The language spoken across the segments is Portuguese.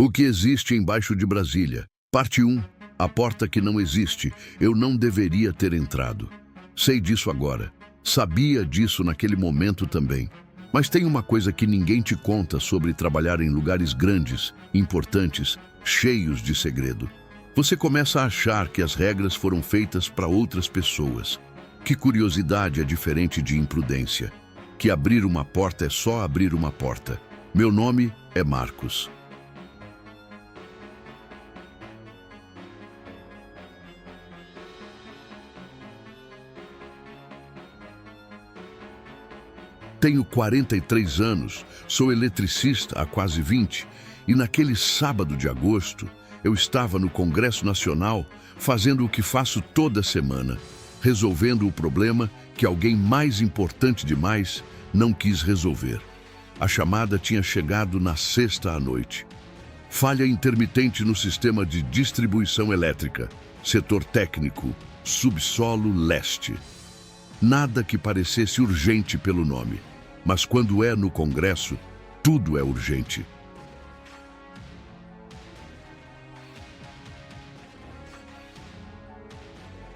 O que existe embaixo de Brasília? Parte 1. A porta que não existe. Eu não deveria ter entrado. Sei disso agora. Sabia disso naquele momento também. Mas tem uma coisa que ninguém te conta sobre trabalhar em lugares grandes, importantes, cheios de segredo. Você começa a achar que as regras foram feitas para outras pessoas. Que curiosidade é diferente de imprudência. Que abrir uma porta é só abrir uma porta. Meu nome é Marcos. Tenho 43 anos, sou eletricista há quase 20 e naquele sábado de agosto eu estava no Congresso Nacional fazendo o que faço toda semana, resolvendo o problema que alguém mais importante demais não quis resolver. A chamada tinha chegado na sexta à noite. Falha intermitente no sistema de distribuição elétrica, setor técnico, subsolo leste. Nada que parecesse urgente pelo nome. Mas quando é no Congresso, tudo é urgente.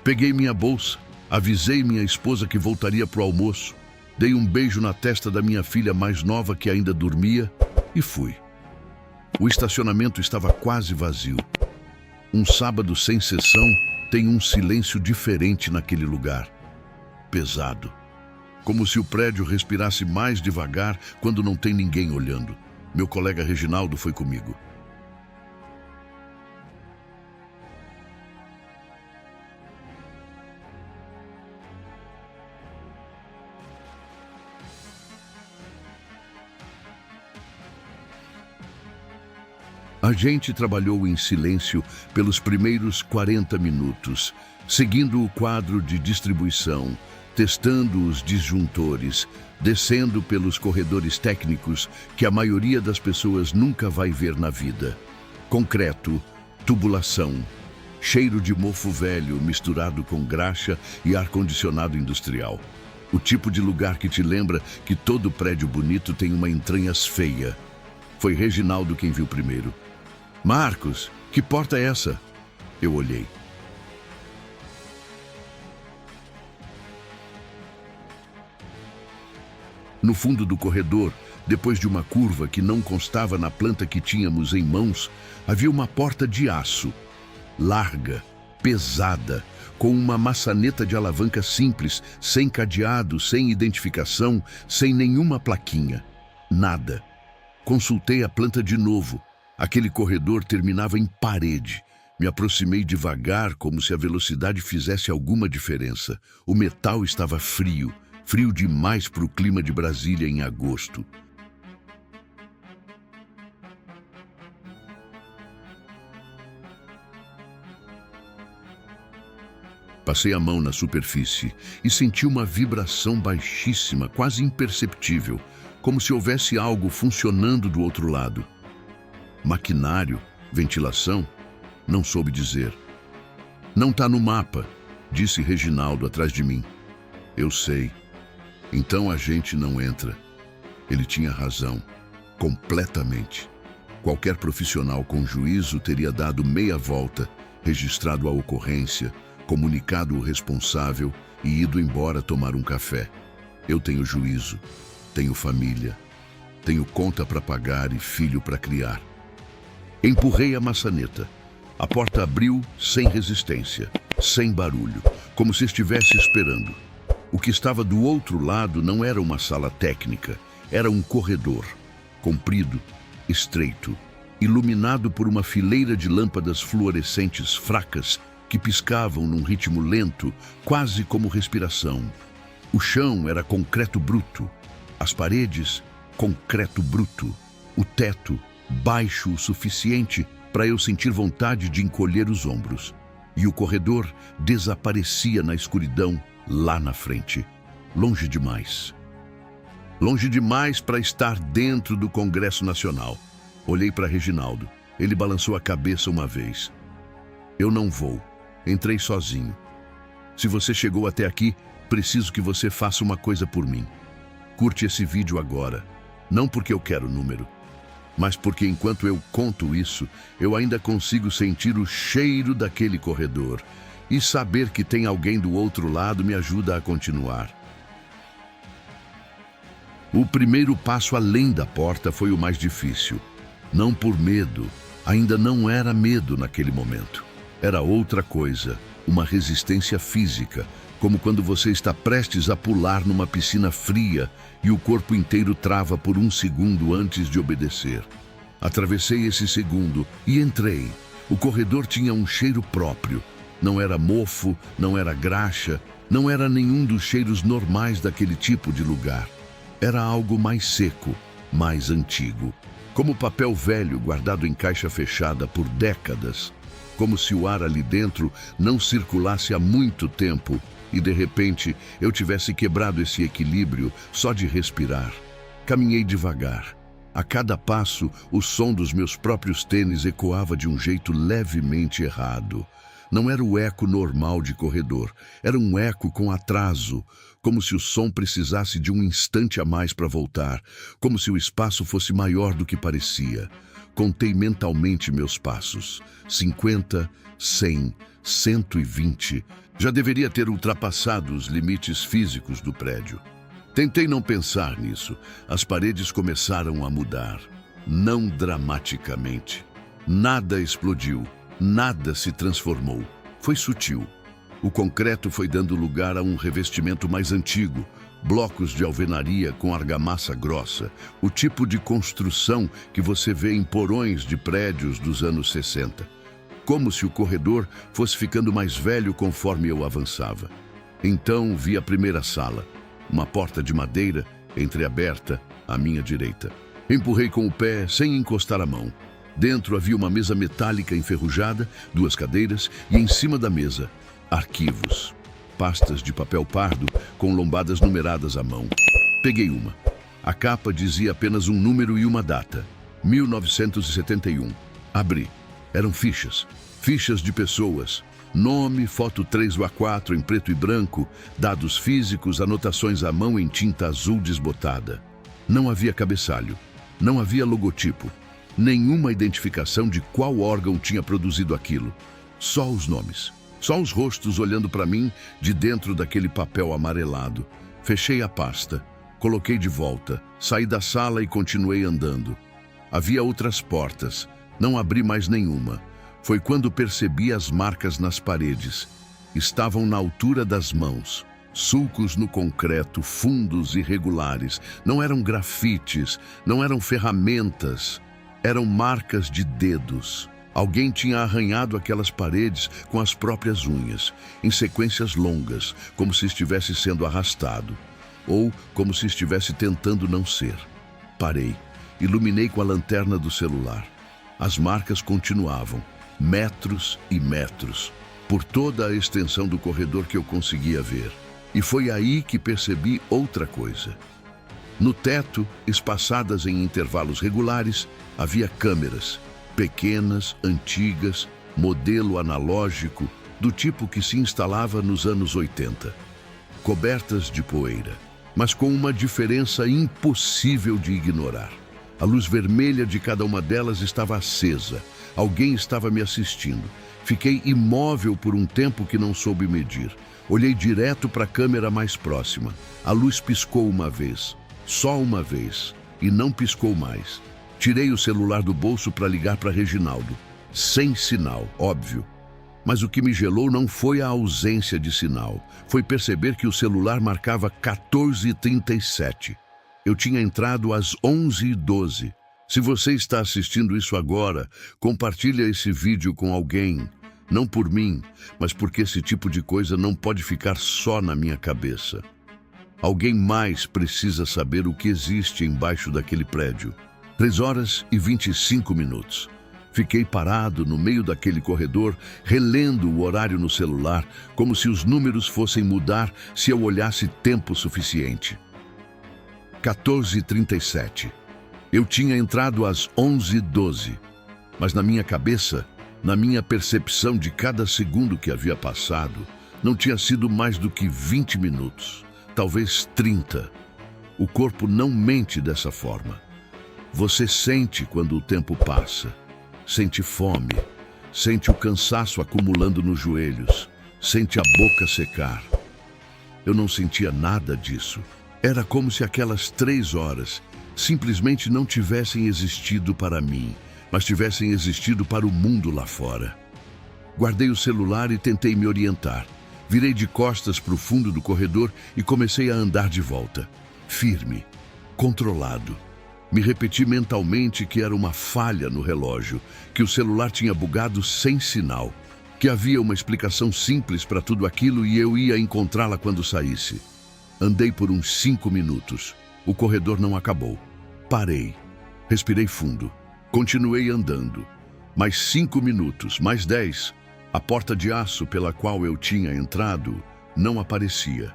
Peguei minha bolsa, avisei minha esposa que voltaria para o almoço, dei um beijo na testa da minha filha mais nova que ainda dormia e fui. O estacionamento estava quase vazio. Um sábado sem sessão tem um silêncio diferente naquele lugar. Pesado. Como se o prédio respirasse mais devagar quando não tem ninguém olhando. Meu colega Reginaldo foi comigo. A gente trabalhou em silêncio pelos primeiros 40 minutos, seguindo o quadro de distribuição, testando os disjuntores, descendo pelos corredores técnicos que a maioria das pessoas nunca vai ver na vida. Concreto, tubulação, cheiro de mofo velho misturado com graxa e ar-condicionado industrial. O tipo de lugar que te lembra que todo prédio bonito tem uma entranhas feia. Foi Reginaldo quem viu primeiro. Marcos, que porta é essa? Eu olhei. No fundo do corredor, depois de uma curva que não constava na planta que tínhamos em mãos, havia uma porta de aço, larga, pesada, com uma maçaneta de alavanca simples, sem cadeado, sem identificação, sem nenhuma plaquinha. Nada. Consultei a planta de novo. Aquele corredor terminava em parede. Me aproximei devagar, como se a velocidade fizesse alguma diferença. O metal estava frio. Frio demais para o clima de Brasília em agosto. Passei a mão na superfície e senti uma vibração baixíssima, quase imperceptível, como se houvesse algo funcionando do outro lado. Maquinário, ventilação, não soube dizer. Não está no mapa, disse Reginaldo atrás de mim. Eu sei. Então a gente não entra. Ele tinha razão, completamente. Qualquer profissional com juízo teria dado meia volta, registrado a ocorrência, comunicado o responsável e ido embora tomar um café. Eu tenho juízo, tenho família, tenho conta para pagar e filho para criar. Empurrei a maçaneta. A porta abriu sem resistência, sem barulho, como se estivesse esperando. O que estava do outro lado não era uma sala técnica, era um corredor, comprido, estreito, iluminado por uma fileira de lâmpadas fluorescentes fracas que piscavam num ritmo lento, quase como respiração. O chão era concreto bruto, as paredes, concreto bruto, o teto, baixo o suficiente para eu sentir vontade de encolher os ombros. E o corredor desaparecia na escuridão lá na frente, longe demais. Longe demais para estar dentro do Congresso Nacional. Olhei para Reginaldo. Ele balançou a cabeça uma vez. Eu não vou. Entrei sozinho. Se você chegou até aqui, preciso que você faça uma coisa por mim. Curte esse vídeo agora. Não porque eu quero número, mas porque enquanto eu conto isso, eu ainda consigo sentir o cheiro daquele corredor. E saber que tem alguém do outro lado me ajuda a continuar. O primeiro passo além da porta foi o mais difícil. Não por medo, ainda não era medo naquele momento. Era outra coisa, uma resistência física, como quando você está prestes a pular numa piscina fria e o corpo inteiro trava por um segundo antes de obedecer. Atravessei esse segundo e entrei. O corredor tinha um cheiro próprio. Não era mofo, não era graxa, não era nenhum dos cheiros normais daquele tipo de lugar. Era algo mais seco, mais antigo. Como papel velho guardado em caixa fechada por décadas. Como se o ar ali dentro não circulasse há muito tempo e, de repente, eu tivesse quebrado esse equilíbrio só de respirar. Caminhei devagar. A cada passo, o som dos meus próprios tênis ecoava de um jeito levemente errado. Não era o eco normal de corredor, era um eco com atraso, como se o som precisasse de um instante a mais para voltar, como se o espaço fosse maior do que parecia. Contei mentalmente meus passos. 50, 100, 120. Já deveria ter ultrapassado os limites físicos do prédio. Tentei não pensar nisso. As paredes começaram a mudar. Não dramaticamente. Nada explodiu. Nada se transformou. Foi sutil. O concreto foi dando lugar a um revestimento mais antigo, blocos de alvenaria com argamassa grossa, o tipo de construção que você vê em porões de prédios dos anos 60. Como se o corredor fosse ficando mais velho conforme eu avançava. Então vi a primeira sala, uma porta de madeira entreaberta à minha direita. Empurrei com o pé sem encostar a mão. Dentro havia uma mesa metálica enferrujada, 2 cadeiras e em cima da mesa, arquivos. Pastas de papel pardo com lombadas numeradas à mão. Peguei uma. A capa dizia apenas um número e uma data. 1971. Abri. Eram fichas. Fichas de pessoas. Nome, foto 3x4 em preto e branco, dados físicos, anotações à mão em tinta azul desbotada. Não havia cabeçalho. Não havia logotipo. Nenhuma identificação de qual órgão tinha produzido aquilo. Só os nomes. Só os rostos olhando para mim de dentro daquele papel amarelado. Fechei a pasta. Coloquei de volta. Saí da sala e continuei andando. Havia outras portas. Não abri mais nenhuma. Foi quando percebi as marcas nas paredes. Estavam na altura das mãos. Sulcos no concreto, fundos irregulares. Não eram grafites, não eram ferramentas. Eram marcas de dedos. Alguém tinha arranhado aquelas paredes com as próprias unhas, em sequências longas, como se estivesse sendo arrastado, ou como se estivesse tentando não ser. Parei. Iluminei com a lanterna do celular. As marcas continuavam, metros e metros, por toda a extensão do corredor que eu conseguia ver. E foi aí que percebi outra coisa. No teto, espaçadas em intervalos regulares, havia câmeras, pequenas, antigas, modelo analógico, do tipo que se instalava nos anos 80. Cobertas de poeira, mas com uma diferença impossível de ignorar. A luz vermelha de cada uma delas estava acesa. Alguém estava me assistindo. Fiquei imóvel por um tempo que não soube medir. Olhei direto para a câmera mais próxima. A luz piscou uma vez, só uma vez, e não piscou mais. Tirei o celular do bolso para ligar para Reginaldo. Sem sinal, óbvio. Mas o que me gelou não foi a ausência de sinal. Foi perceber que o celular marcava 14h37. Eu tinha entrado às 11h12. Se você está assistindo isso agora, compartilha esse vídeo com alguém. Não por mim, mas porque esse tipo de coisa não pode ficar só na minha cabeça. Alguém mais precisa saber o que existe embaixo daquele prédio. 3h25. Fiquei parado no meio daquele corredor, relendo o horário no celular, como se os números fossem mudar se eu olhasse tempo suficiente. 14h37. Eu tinha entrado às 11h12, mas na minha cabeça, na minha percepção de cada segundo que havia passado, não tinha sido mais do que 20 minutos, talvez 30. O corpo não mente dessa forma. Você sente quando o tempo passa. Sente fome. Sente o cansaço acumulando nos joelhos. Sente a boca secar. Eu não sentia nada disso. Era como se aquelas 3 horas simplesmente não tivessem existido para mim, mas tivessem existido para o mundo lá fora. Guardei o celular e tentei me orientar. Virei de costas para o fundo do corredor e comecei a andar de volta. Firme, controlado. Me repeti mentalmente que era uma falha no relógio, que o celular tinha bugado sem sinal, que havia uma explicação simples para tudo aquilo e eu ia encontrá-la quando saísse. Andei por uns 5 minutos. O corredor não acabou. Parei. Respirei fundo. Continuei andando. Mais 5 minutos, mais 10. A porta de aço pela qual eu tinha entrado não aparecia.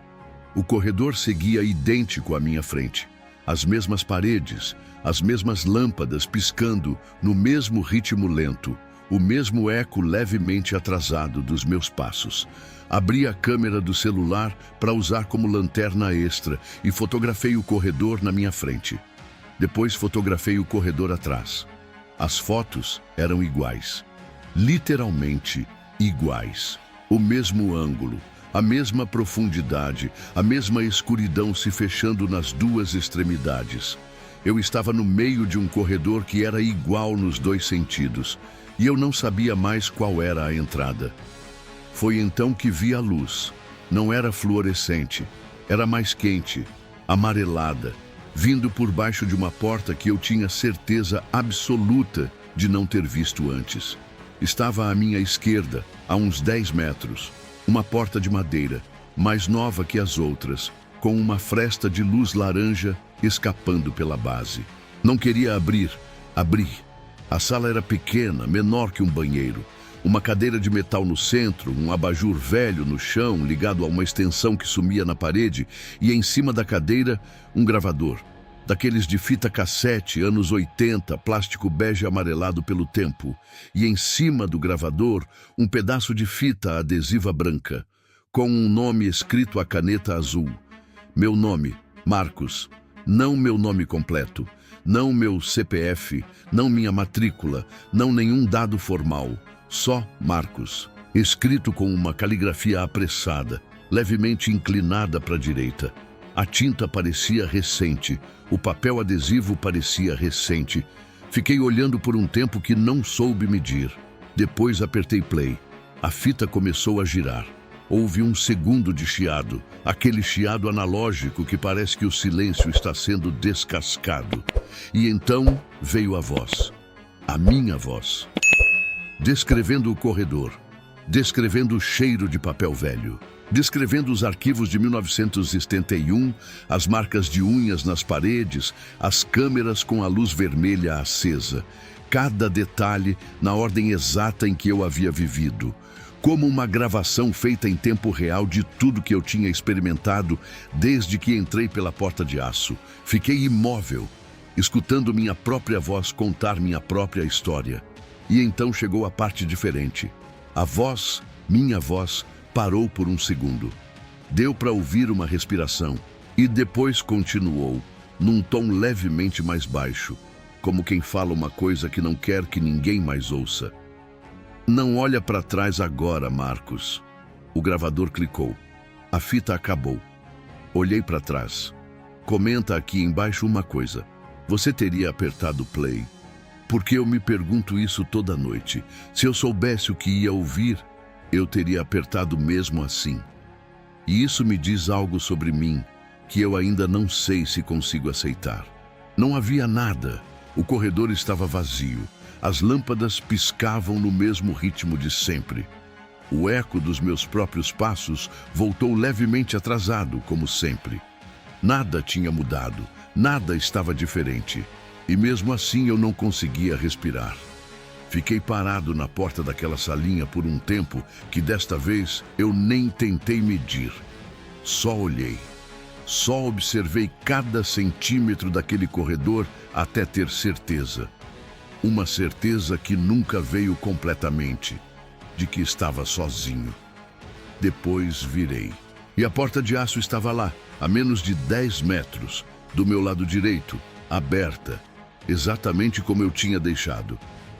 O corredor seguia idêntico à minha frente. As mesmas paredes, as mesmas lâmpadas piscando no mesmo ritmo lento, o mesmo eco levemente atrasado dos meus passos. Abri a câmera do celular para usar como lanterna extra e fotografei o corredor na minha frente. Depois fotografei o corredor atrás. As fotos eram iguais. Literalmente iguais. O mesmo ângulo, a mesma profundidade, a mesma escuridão se fechando nas duas extremidades. Eu estava no meio de um corredor que era igual nos 2 sentidos, e eu não sabia mais qual era a entrada. Foi então que vi a luz. Não era fluorescente, era mais quente, amarelada, vindo por baixo de uma porta que eu tinha certeza absoluta de não ter visto antes. Estava à minha esquerda, a uns 10 metros, uma porta de madeira, mais nova que as outras, com uma fresta de luz laranja escapando pela base. Não queria abrir. Abri. A sala era pequena, menor que um banheiro. Uma cadeira de metal no centro, um abajur velho no chão, ligado a uma extensão que sumia na parede, e em cima da cadeira, um gravador. Daqueles de fita cassete, anos 80, plástico bege amarelado pelo tempo. E em cima do gravador, um pedaço de fita adesiva branca, com um nome escrito a caneta azul. Meu nome, Marcos. Não meu nome completo. Não meu CPF, não minha matrícula, não nenhum dado formal. Só Marcos. Escrito com uma caligrafia apressada, levemente inclinada para a direita. A tinta parecia recente, o papel adesivo parecia recente. Fiquei olhando por um tempo que não soube medir. Depois apertei play. A fita começou a girar. Houve um segundo de chiado, aquele chiado analógico que parece que o silêncio está sendo descascado. E então veio a voz, a minha voz, descrevendo o corredor, descrevendo o cheiro de papel velho, descrevendo os arquivos de 1971, as marcas de unhas nas paredes, as câmeras com a luz vermelha acesa, cada detalhe na ordem exata em que eu havia vivido, como uma gravação feita em tempo real de tudo que eu tinha experimentado desde que entrei pela porta de aço. Fiquei imóvel, escutando minha própria voz contar minha própria história. E então chegou a parte diferente. A voz, minha voz, parou por um segundo. Deu para ouvir uma respiração e depois continuou, num tom levemente mais baixo, como quem fala uma coisa que não quer que ninguém mais ouça. Não olha para trás agora, Marcos. O gravador clicou. A fita acabou. Olhei para trás. Comenta aqui embaixo uma coisa. Você teria apertado play? Porque eu me pergunto isso toda noite. Se eu soubesse o que ia ouvir, eu teria apertado mesmo assim. E isso me diz algo sobre mim, que eu ainda não sei se consigo aceitar. Não havia nada. O corredor estava vazio. As lâmpadas piscavam no mesmo ritmo de sempre. O eco dos meus próprios passos voltou levemente atrasado, como sempre. Nada tinha mudado, nada estava diferente. E mesmo assim eu não conseguia respirar. Fiquei parado na porta daquela salinha por um tempo que desta vez eu nem tentei medir. Só olhei. Só observei cada centímetro daquele corredor até ter certeza. Uma certeza que nunca veio completamente, de que estava sozinho. Depois virei. E a porta de aço estava lá, a menos de 10 metros, do meu lado direito, aberta. exatamente como eu tinha deixado.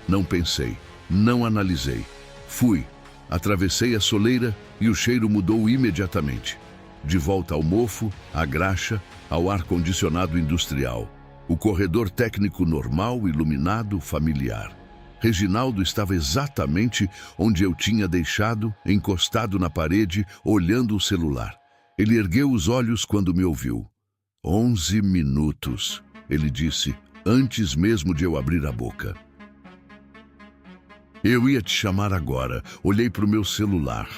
Não pensei, não analisei. Fui, atravessei a soleira e o cheiro mudou imediatamente. De volta ao mofo, à graxa, ao ar-condicionado industrial. O corredor técnico normal, iluminado, familiar. Reginaldo estava exatamente onde eu tinha deixado, encostado na parede, olhando o celular. Ele ergueu os olhos quando me ouviu. 11 minutos, ele disse, antes mesmo de eu abrir a boca. Eu ia te chamar agora. Olhei para o meu celular.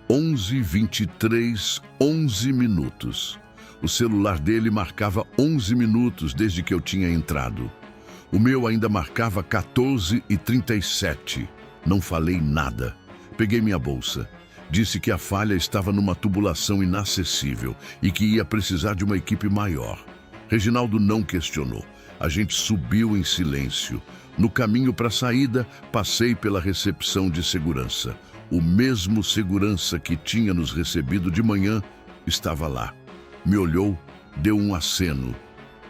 11h23, 11 minutos. O celular dele marcava 11 minutos desde que eu tinha entrado. O meu ainda marcava 14h37. Não falei nada. Peguei minha bolsa. Disse que a falha estava numa tubulação inacessível e que ia precisar de uma equipe maior. Reginaldo não questionou. A gente subiu em silêncio. No caminho para a saída, passei pela recepção de segurança. O mesmo segurança que tinha nos recebido de manhã estava lá. Me olhou, deu um aceno.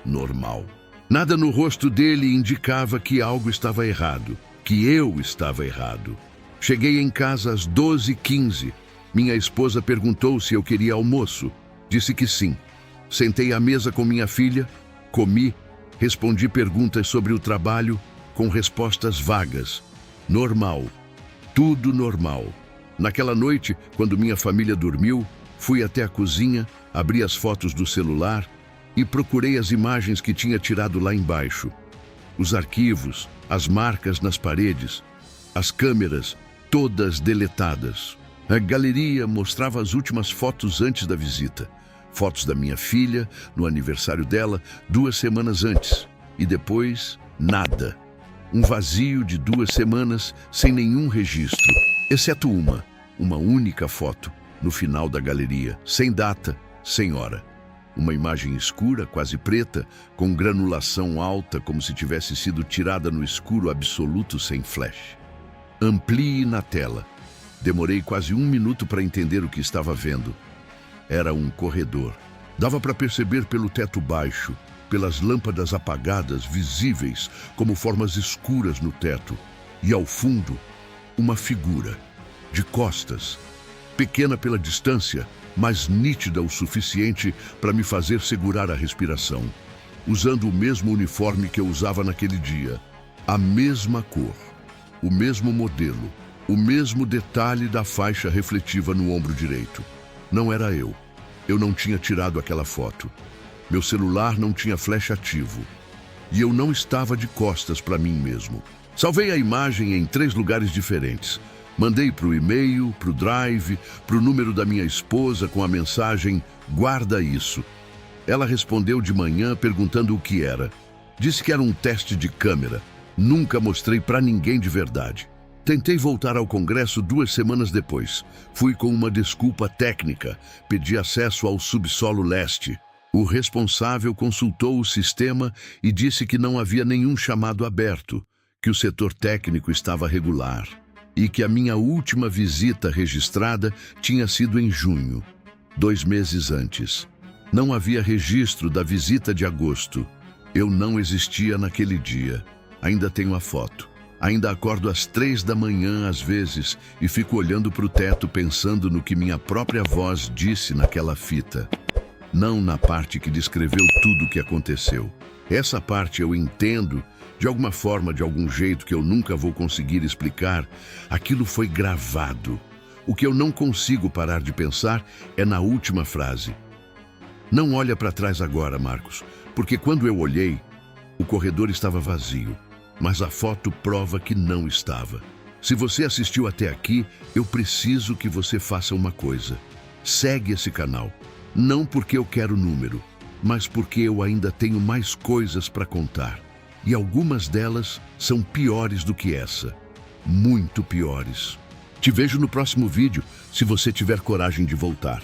Normal. Nada no rosto dele indicava que algo estava errado, que eu estava errado. Cheguei em casa às 12h15. Minha esposa perguntou se eu queria almoço. Disse que sim. Sentei à mesa com minha filha, comi, respondi perguntas sobre o trabalho com respostas vagas. Normal. Tudo normal. Naquela noite, quando minha família dormiu, fui até a cozinha, abri as fotos do celular e procurei as imagens que tinha tirado lá embaixo. Os arquivos, as marcas nas paredes, as câmeras, todas deletadas. A galeria mostrava as últimas fotos antes da visita. Fotos da minha filha, no aniversário dela, 2 semanas antes. E depois, nada. Um vazio de 2 semanas, sem nenhum registro. Exceto uma única foto, no final da galeria, sem data, sem hora. Uma imagem escura, quase preta, com granulação alta, como se tivesse sido tirada no escuro absoluto sem flash. Amplie na tela. Demorei quase 1 minuto para entender o que estava vendo. Era um corredor. Dava para perceber pelo teto baixo, pelas lâmpadas apagadas, visíveis como formas escuras no teto. E ao fundo, uma figura, de costas, pequena pela distância, mas nítida o suficiente para me fazer segurar a respiração. Usando o mesmo uniforme que eu usava naquele dia, a mesma cor, o mesmo modelo, o mesmo detalhe da faixa refletiva no ombro direito. Não era eu. Eu não tinha tirado aquela foto. Meu celular não tinha flash ativo. E eu não estava de costas para mim mesmo. Salvei a imagem em 3 lugares diferentes. Mandei para o e-mail, para o Drive, para o número da minha esposa com a mensagem "Guarda isso". Ela respondeu de manhã perguntando o que era. Disse que era um teste de câmera. Nunca mostrei para ninguém de verdade. Tentei voltar ao Congresso 2 semanas depois. Fui com uma desculpa técnica. Pedi acesso ao subsolo leste. O responsável consultou o sistema e disse que não havia nenhum chamado aberto, que o setor técnico estava regular e que a minha última visita registrada tinha sido em junho, 2 meses antes. Não havia registro da visita de agosto. Eu não existia naquele dia. Ainda tenho a foto. Ainda acordo às 3 da manhã às vezes e fico olhando para o teto pensando no que minha própria voz disse naquela fita. Não na parte que descreveu tudo o que aconteceu. Essa parte eu entendo, de alguma forma, de algum jeito que eu nunca vou conseguir explicar. Aquilo foi gravado. O que eu não consigo parar de pensar é na última frase. Não olha para trás agora, Marcos, porque quando eu olhei, o corredor estava vazio, mas a foto prova que não estava. Se você assistiu até aqui, eu preciso que você faça uma coisa. Segue esse canal. Não porque eu quero número, mas porque eu ainda tenho mais coisas para contar. E algumas delas são piores do que essa. Muito piores. Te vejo no próximo vídeo, se você tiver coragem de voltar.